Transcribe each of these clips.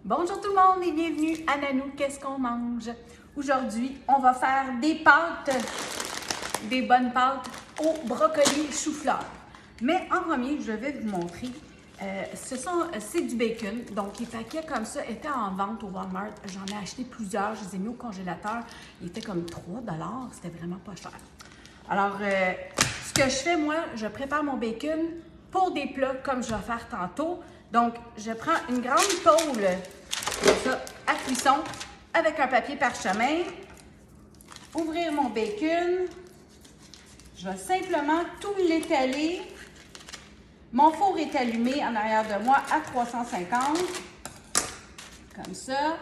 Bonjour tout le monde et bienvenue à Nanou, qu'est-ce qu'on mange? Aujourd'hui, on va faire des pâtes, des bonnes pâtes au brocoli chou-fleur. Mais en premier, je vais vous montrer, c'est du bacon. Donc les paquets comme ça étaient en vente au Walmart. J'en ai acheté plusieurs, je les ai mis au congélateur. Ils étaient comme 3 $, c'était vraiment pas cher. Alors, ce que je fais, moi, je prépare mon bacon pour des plats comme je vais faire tantôt. Donc, je prends une grande tôle, comme ça, à cuisson, avec un papier parchemin. Ouvrir mon bacon. Je vais simplement tout l'étaler. Mon four est allumé en arrière de moi à 350. Comme ça.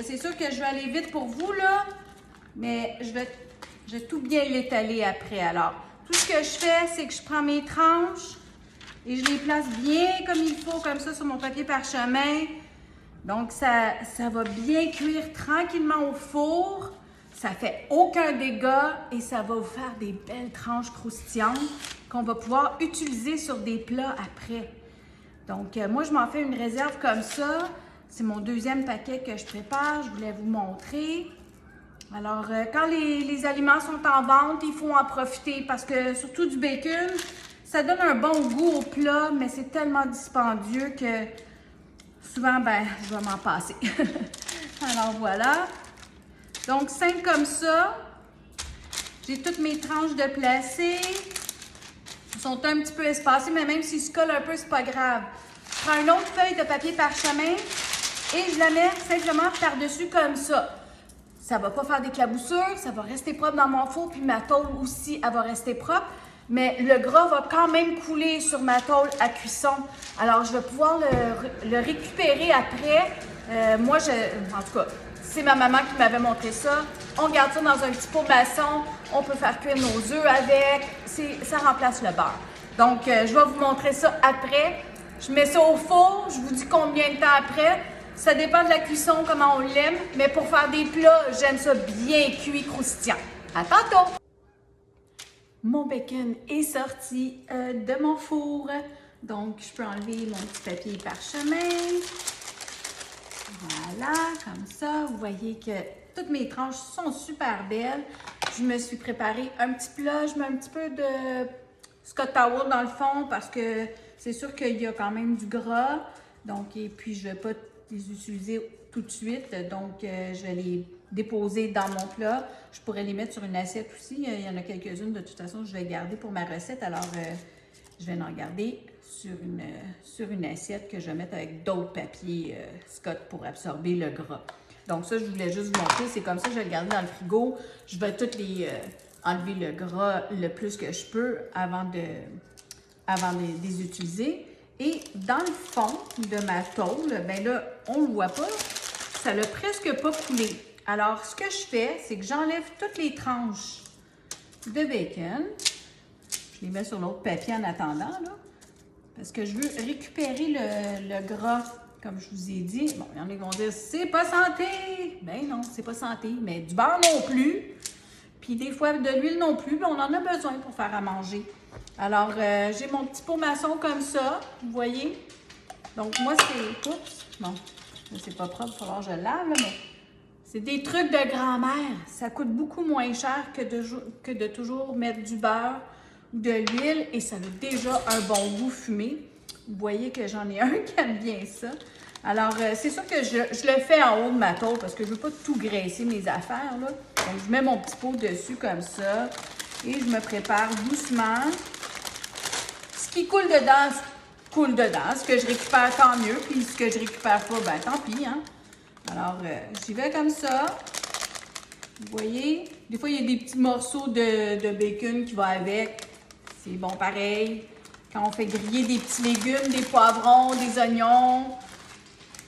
C'est sûr que je vais aller vite pour vous, là, mais je vais tout bien l'étaler après. Alors, tout ce que je fais, c'est que je prends mes tranches et je les place bien comme il faut, comme ça, sur mon papier parchemin. Donc, ça va bien cuire tranquillement au four. Ça fait aucun dégât et ça va vous faire des belles tranches croustillantes qu'on va pouvoir utiliser sur des plats après. Donc, moi, je m'en fais une réserve comme ça. C'est mon deuxième paquet que je prépare. Je voulais vous montrer. Alors, quand les aliments sont en vente, il faut en profiter parce que, surtout du bacon, ça donne un bon goût au plat, mais c'est tellement dispendieux que souvent, je vais m'en passer. Alors, voilà. Donc, simple comme ça. J'ai toutes mes tranches de placer. Ils sont un petit peu espacés, mais même s'ils se collent un peu, c'est pas grave. Je prends une autre feuille de papier parchemin et je la mets simplement par-dessus comme ça. Ça va pas faire d'éclaboussures, ça va rester propre dans mon four, puis ma tôle aussi, elle va rester propre. Mais le gras va quand même couler sur ma tôle à cuisson. Alors, je vais pouvoir le récupérer après. En tout cas, c'est ma maman qui m'avait montré ça. On garde ça dans un petit pot maçon. On peut faire cuire nos œufs avec. Ça remplace le beurre. Donc, je vais vous montrer ça après. Je mets ça au four. Je vous dis combien de temps après. Ça dépend de la cuisson, comment on l'aime. Mais pour faire des plats, j'aime ça bien cuit, croustillant. À tantôt! Mon bacon est sorti de mon four. Donc, je peux enlever mon petit papier parchemin. Voilà, comme ça. Vous voyez que toutes mes tranches sont super belles. Je me suis préparé un petit plat. Je mets un petit peu de Scott Towel dans le fond parce que c'est sûr qu'il y a quand même du gras. Donc, et puis, je ne vais pas les utiliser tout de suite. Donc, je vais les déposer dans mon plat. Je pourrais les mettre sur une assiette aussi. Il y en a quelques-unes, de toute façon, je vais garder pour ma recette. Alors, je vais en garder sur une assiette que je vais mettre avec d'autres papiers Scott pour absorber le gras. Donc, ça, je voulais juste vous montrer. C'est comme ça, je vais le garder dans le frigo. Je vais toutes enlever le gras le plus que je peux avant de les utiliser. Et dans le fond de ma tôle, ben là, on ne le voit pas, ça l'a presque pas coulé. Alors, ce que je fais, c'est que j'enlève toutes les tranches de bacon. Je les mets sur l'autre papier en attendant, là, parce que je veux récupérer le gras, comme je vous ai dit. Bon, il y en a qui vont dire, c'est pas santé. Ben non, c'est pas santé, mais du beurre non plus. Puis des fois, de l'huile non plus, mais on en a besoin pour faire à manger. Alors, j'ai mon petit pot maçon comme ça, vous voyez. Donc, moi, c'est... Oups, non, c'est pas propre, il va falloir que je lave, là, mais c'est des trucs de grand-mère. Ça coûte beaucoup moins cher que de toujours mettre du beurre ou de l'huile et ça a déjà un bon goût fumé. Vous voyez que j'en ai un qui aime bien ça. Alors, c'est sûr que je le fais en haut de ma tôle parce que je ne veux pas tout graisser mes affaires, là. Donc, je mets mon petit pot dessus comme ça et je me prépare doucement. Ce qui coule dedans, coule dedans. Ce que je récupère, tant mieux. Puis ce que je récupère pas, ben tant pis, hein. Alors, j'y vais comme ça. Vous voyez? Des fois, il y a des petits morceaux de bacon qui vont avec. C'est bon pareil. Quand on fait griller des petits légumes, des poivrons, des oignons.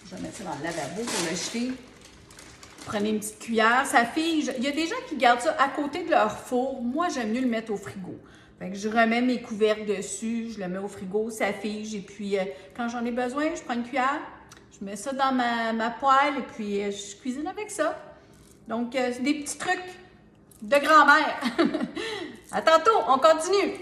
Je vais mettre ça dans le lavabo pour le jeter. Prenez une petite cuillère. Ça fige. Il y a des gens qui gardent ça à côté de leur four. Moi, j'aime mieux le mettre au frigo. Fait que je remets mes couvercles dessus, je le mets au frigo, ça fige. Et puis, quand j'en ai besoin, je prends une cuillère, je mets ça dans ma poêle et puis je cuisine avec ça. Donc, c'est des petits trucs de grand-mère. À tantôt, on continue!